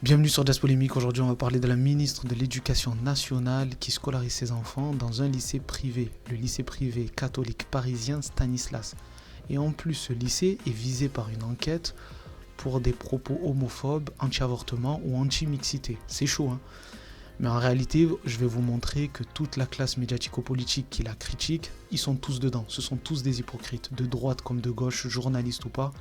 Bienvenue sur Jazz Polémique. Aujourd'hui, on va parler de la ministre de l'Éducation nationale qui scolarise ses enfants dans un lycée privé, le lycée privé catholique parisien Stanislas. Et en plus, ce lycée est visé par une enquête pour des propos homophobes, anti-avortement ou anti-mixité. C'est chaud, hein. Mais en réalité, je vais vous montrer que toute la classe médiatico-politique qui la critique, ils sont tous dedans. Ce sont tous des hypocrites, de droite comme de gauche, journalistes ou pas.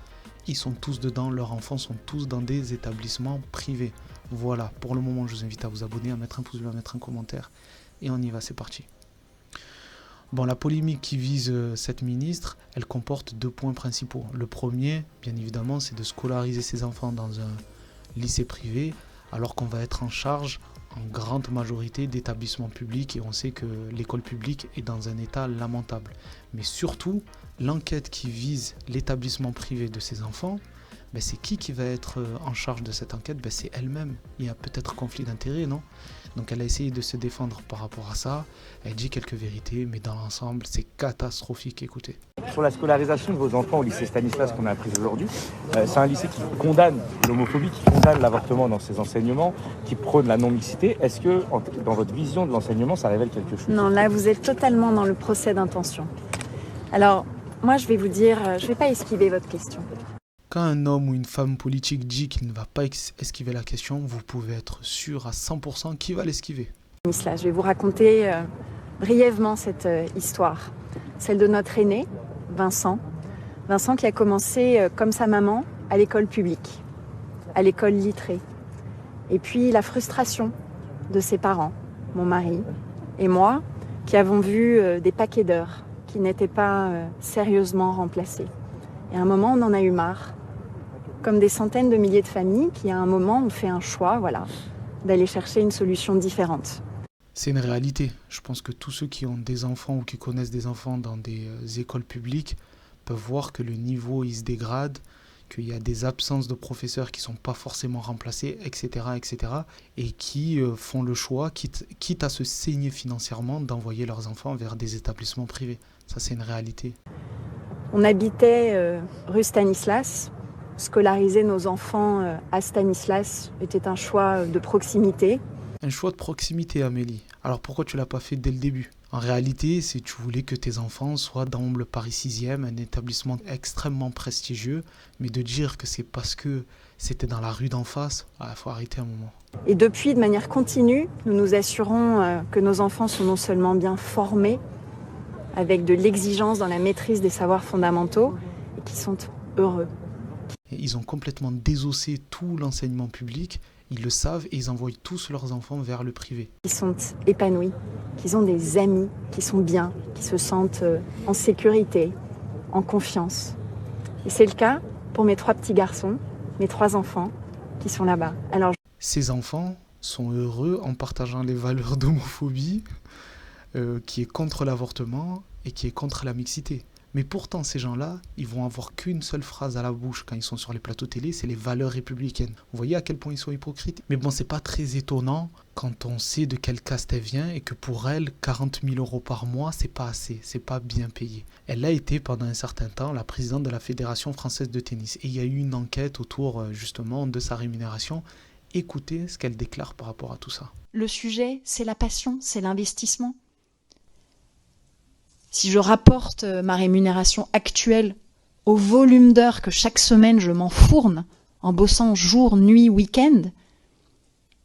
Ils sont tous dedans, leurs enfants sont tous dans des établissements privés. Voilà, pour le moment, je vous invite à vous abonner, à mettre un pouce bleu, à mettre un commentaire. Et on y va, c'est parti. Bon, la polémique qui vise cette ministre, elle comporte 2 points principaux. Le premier, bien évidemment, c'est de scolariser ses enfants dans un lycée privé, alors qu'on va être en charge en grande majorité d'établissements publics et on sait que l'école publique est dans un état lamentable. Mais surtout, l'enquête qui vise l'établissement privé de ses enfants, c'est qui va être en charge de cette enquête? C'est elle-même. Il y a peut-être conflit d'intérêts, non? Donc elle a essayé de se défendre par rapport à ça. Elle dit quelques vérités, mais dans l'ensemble, c'est catastrophique. Écoutez. Sur la scolarisation de vos enfants au lycée Stanislas qu'on a appris aujourd'hui, c'est un lycée qui condamne l'homophobie, qui condamne l'avortement dans ses enseignements, qui prône la non-mixité. Est-ce que, dans votre vision de l'enseignement, ça révèle quelque chose? Non, là, vous êtes totalement dans le procès d'intention. Alors, moi, je vais vous dire, je ne vais pas esquiver votre question. Quand un homme ou une femme politique dit qu'il ne va pas esquiver la question, vous pouvez être sûr à 100% qu'il va l'esquiver. Je vais vous raconter brièvement cette histoire. Celle de notre aîné, Vincent. Vincent qui a commencé, comme sa maman, à l'école publique, à l'école littrée. Et puis la frustration de ses parents, mon mari et moi, qui avons vu des paquets d'heures qui n'étaient pas sérieusement remplacés. Et à un moment, on en a eu marre. Comme des centaines de milliers de familles qui, à un moment, ont fait un choix, d'aller chercher une solution différente. C'est une réalité. Je pense que tous ceux qui ont des enfants ou qui connaissent des enfants dans des écoles publiques peuvent voir que le niveau il se dégrade, qu'il y a des absences de professeurs qui ne sont pas forcément remplacés, etc. et qui font le choix, quitte à se saigner financièrement, d'envoyer leurs enfants vers des établissements privés. Ça, c'est une réalité. On habitait rue Stanislas. Scolariser nos enfants à Stanislas était un choix de proximité. Un choix de proximité, Amélie. Alors pourquoi tu ne l'as pas fait dès le début? En réalité, c'est que tu voulais que tes enfants soient dans le Paris 6e, un établissement extrêmement prestigieux, mais de dire que c'est parce que c'était dans la rue d'en face, il faut arrêter un moment. Et depuis, de manière continue, nous nous assurons que nos enfants sont non seulement bien formés, avec de l'exigence dans la maîtrise des savoirs fondamentaux, et qui sont heureux. Ils ont complètement désossé tout l'enseignement public, ils le savent et ils envoient tous leurs enfants vers le privé. Ils sont épanouis, qu'ils ont des amis qui sont bien, qui se sentent en sécurité, en confiance. Et c'est le cas pour mes 3 petits garçons, mes 3 enfants qui sont là-bas. Alors, ces enfants sont heureux en partageant les valeurs d'homophobie, qui est contre l'avortement et qui est contre la mixité. Mais pourtant, ces gens-là, ils vont avoir qu'une seule phrase à la bouche quand ils sont sur les plateaux télé, c'est les valeurs républicaines. Vous voyez à quel point ils sont hypocrites? Mais bon, c'est pas très étonnant quand on sait de quelle caste elle vient et que pour elle, 40 000 € par mois, c'est pas assez, c'est pas bien payé. Elle a été pendant un certain temps la présidente de la Fédération française de tennis. Et il y a eu une enquête autour justement de sa rémunération. Écoutez ce qu'elle déclare par rapport à tout ça. Le sujet, c'est la passion, c'est l'investissement. Si je rapporte ma rémunération actuelle au volume d'heures que chaque semaine je m'enfourne en bossant jour, nuit, week-end,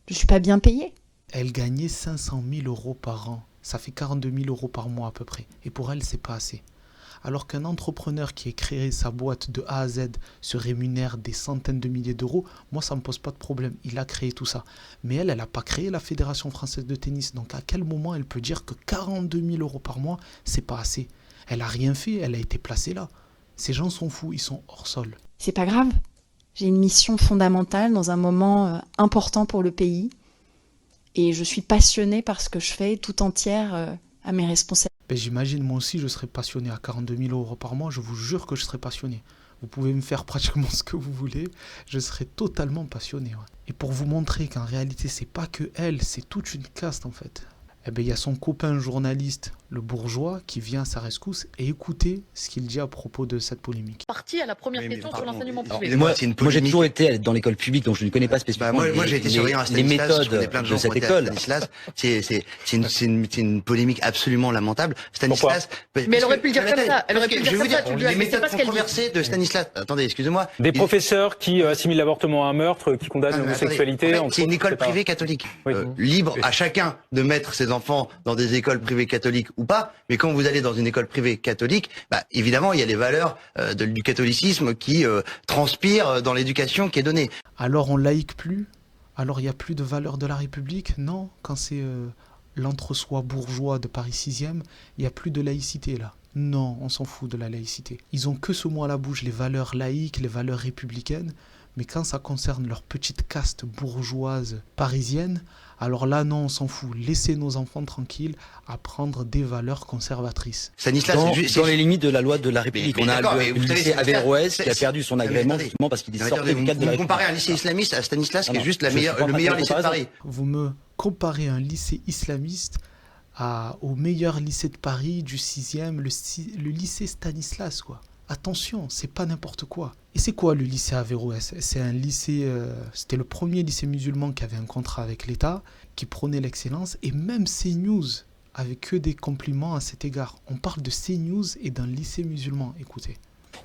je ne suis pas bien payée. Elle gagnait 500 000 € par an. Ça fait 42 000 € par mois à peu près. Et pour elle, c'est pas assez. Alors qu'un entrepreneur qui a créé sa boîte de A à Z se rémunère des centaines de milliers d'euros, moi ça ne me pose pas de problème, il a créé tout ça. Mais elle n'a pas créé la Fédération française de tennis, donc à quel moment elle peut dire que 42 000 € par mois, c'est pas assez? Elle n'a rien fait, elle a été placée là. Ces gens sont fous, ils sont hors sol. C'est pas grave, j'ai une mission fondamentale dans un moment important pour le pays et je suis passionnée par ce que je fais, tout entière à mes responsabilités. J'imagine, moi aussi, je serais passionné à 42 000 € par mois. Je vous jure que je serais passionné. Vous pouvez me faire pratiquement ce que vous voulez. Je serais totalement passionné. Ouais. Et pour vous montrer qu'en réalité, c'est pas que elle, c'est toute une caste en fait. Il y a son copain journaliste le bourgeois qui vient à sa rescousse, et écoutez ce qu'il dit à propos de cette polémique. Parti à la première question sur l'enseignement privé. Moi, j'ai toujours été dans l'école publique, donc je ne connais pas spécifiquement moi j'ai été surveillant à les Stanislas, méthodes je connais plein de gens de cette qui ont été à école. Stanislas. C'est une polémique absolument lamentable. Stanislas. Mais elle aurait pu le dire comme ça. Elle aurait pu le dire comme ça. Tu lui as les dit, c'est méthodes pas ce qu'elle dit. controversées de Stanislas. Attendez, excusez-moi. Des professeurs qui assimilent l'avortement à un meurtre, qui condamnent l'homosexualité. En fait, c'est une école privée catholique. Oui. Libre à chacun de mettre ses enfants dans des écoles privées catholiques ou pas. Mais quand vous allez dans une école privée catholique, évidemment, il y a les valeurs du catholicisme qui transpirent dans l'éducation qui est donnée. Alors on laïque plus? Alors il n'y a plus de valeurs de la République? Non, quand c'est l'entre-soi bourgeois de Paris 6e, il n'y a plus de laïcité là. Non, on s'en fout de la laïcité. Ils ont que ce mot à la bouche, les valeurs laïques, les valeurs républicaines, mais quand ça concerne leur petite caste bourgeoise parisienne, alors là non, on s'en fout. Laissez nos enfants tranquilles apprendre des valeurs conservatrices. Stanislas, dans les limites de la loi de la République. Mais on a le lycée Averroès qui a perdu son agrément attendez. justement parce qu'il est sorti Vous du cadre de la me comparez un République. lycée islamiste à Stanislas qui est juste je suis pas le meilleur lycée de Paris. Vous me comparez un lycée islamiste au meilleur lycée de Paris du 6e, le lycée Stanislas, quoi. Attention, c'est pas n'importe quoi. Et c'est quoi le lycée Averroès? C'est un lycée, c'était le premier lycée musulman qui avait un contrat avec l'État, qui prônait l'excellence, et même CNews avait que des compliments à cet égard. On parle de CNews et d'un lycée musulman, écoutez.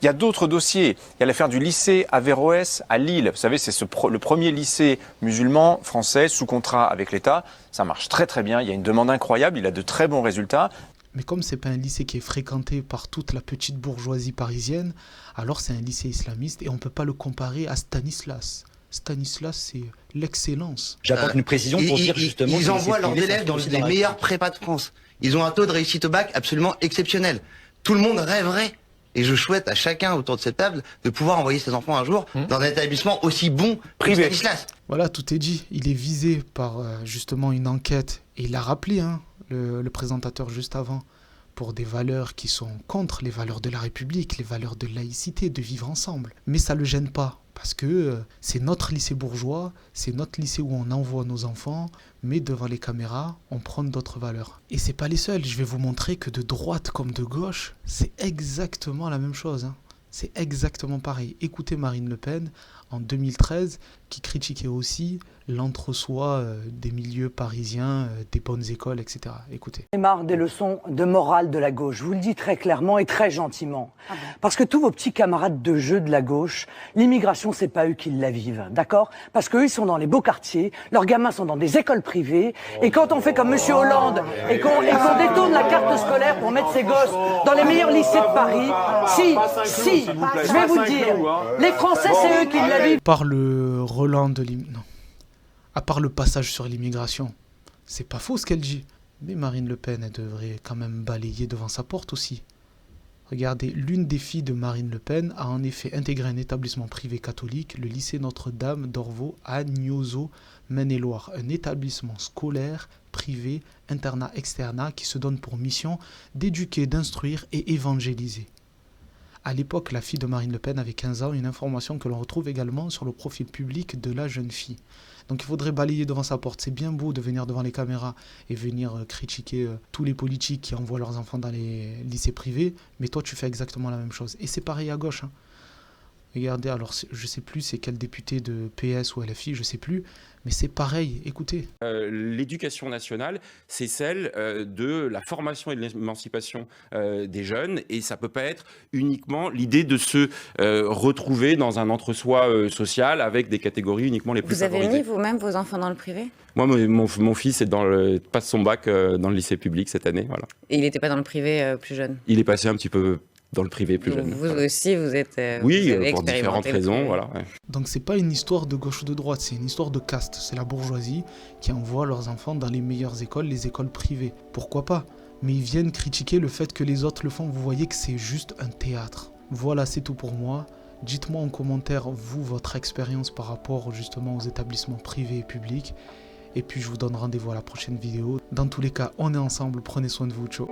Il y a d'autres dossiers. Il y a l'affaire du lycée Averroès à Lille. Vous savez, c'est le premier lycée musulman français sous contrat avec l'État. Ça marche très très bien. Il y a une demande incroyable. Il a de très bons résultats. Mais comme c'est pas un lycée qui est fréquenté par toute la petite bourgeoisie parisienne, alors c'est un lycée islamiste et on peut pas le comparer à Stanislas. Stanislas, c'est l'excellence. J'apporte une précision pour dire justement ils que envoient les leurs lycées élèves dans privés les sont meilleures prépas de France. Ils ont un taux de réussite au bac absolument exceptionnel. Tout le monde rêverait. Et je souhaite à chacun autour de cette table de pouvoir envoyer ses enfants un jour dans un établissement aussi bon que Stanislas. Voilà, tout est dit. Il est visé par justement une enquête, et il l'a rappelé, le présentateur juste avant, pour des valeurs qui sont contre les valeurs de la République, les valeurs de laïcité, de vivre ensemble. Mais ça ne le gêne pas, parce que c'est notre lycée bourgeois, c'est notre lycée où on envoie nos enfants, mais devant les caméras, on prend d'autres valeurs. Et c'est pas les seuls, je vais vous montrer que de droite comme de gauche, c'est exactement la même chose. C'est exactement pareil. Écoutez Marine Le Pen en 2013, qui critiquait aussi l'entre-soi des milieux parisiens, des bonnes écoles, etc. Écoutez. J'en ai marre des leçons de morale de la gauche. Je vous le dis très clairement et très gentiment. Ah bon? Parce que tous vos petits camarades de jeu de la gauche, l'immigration, c'est pas eux qui la vivent, d'accord? Parce qu'eux, ils sont dans les beaux quartiers, leurs gamins sont dans des écoles privées, et quand on fait comme Monsieur Hollande, et qu'on détourne la carte scolaire pour mettre ses gosses dans les meilleurs lycées de Paris, si, je vais vous dire, les Français, c'est eux qui la vivent. Par le relent de l'immigration. À part le passage sur l'immigration, c'est pas faux ce qu'elle dit. Mais Marine Le Pen, elle devrait quand même balayer devant sa porte aussi. Regardez, l'une des filles de Marine Le Pen a en effet intégré un établissement privé catholique, le lycée Notre-Dame d'Orvaux à Niozot, Maine-et-Loire. Un établissement scolaire, privé, internat-externat qui se donne pour mission d'éduquer, d'instruire et évangéliser. À l'époque, la fille de Marine Le Pen avait 15 ans, une information que l'on retrouve également sur le profil public de la jeune fille. Donc il faudrait balayer devant sa porte. C'est bien beau de venir devant les caméras et venir critiquer tous les politiques qui envoient leurs enfants dans les lycées privés, mais toi tu fais exactement la même chose. Et c'est pareil à gauche. Regardez, alors je sais plus c'est quel député de PS ou LFI, je sais plus, mais c'est pareil, écoutez. L'éducation nationale, c'est celle de la formation et de l'émancipation des jeunes, et ça peut pas être uniquement l'idée de se retrouver dans un entre-soi social avec des catégories uniquement les plus favorisées. Vous avez mis vous-même vos enfants dans le privé? Moi, mon fils passe son bac dans le lycée public cette année, voilà. Et il n'était pas dans le privé plus jeune? Il est passé un petit peu dans le privé plus jeune. Vous aussi, vous êtes... oui, pour différentes raisons, voilà. Ouais. Donc c'est pas une histoire de gauche ou de droite, c'est une histoire de caste. C'est la bourgeoisie qui envoie leurs enfants dans les meilleures écoles, les écoles privées. Pourquoi pas? Mais ils viennent critiquer le fait que les autres le font. Vous voyez que c'est juste un théâtre. Voilà, c'est tout pour moi. Dites-moi en commentaire, vous, votre expérience par rapport justement aux établissements privés et publics. Et puis je vous donne rendez-vous à la prochaine vidéo. Dans tous les cas, on est ensemble, prenez soin de vous, ciao.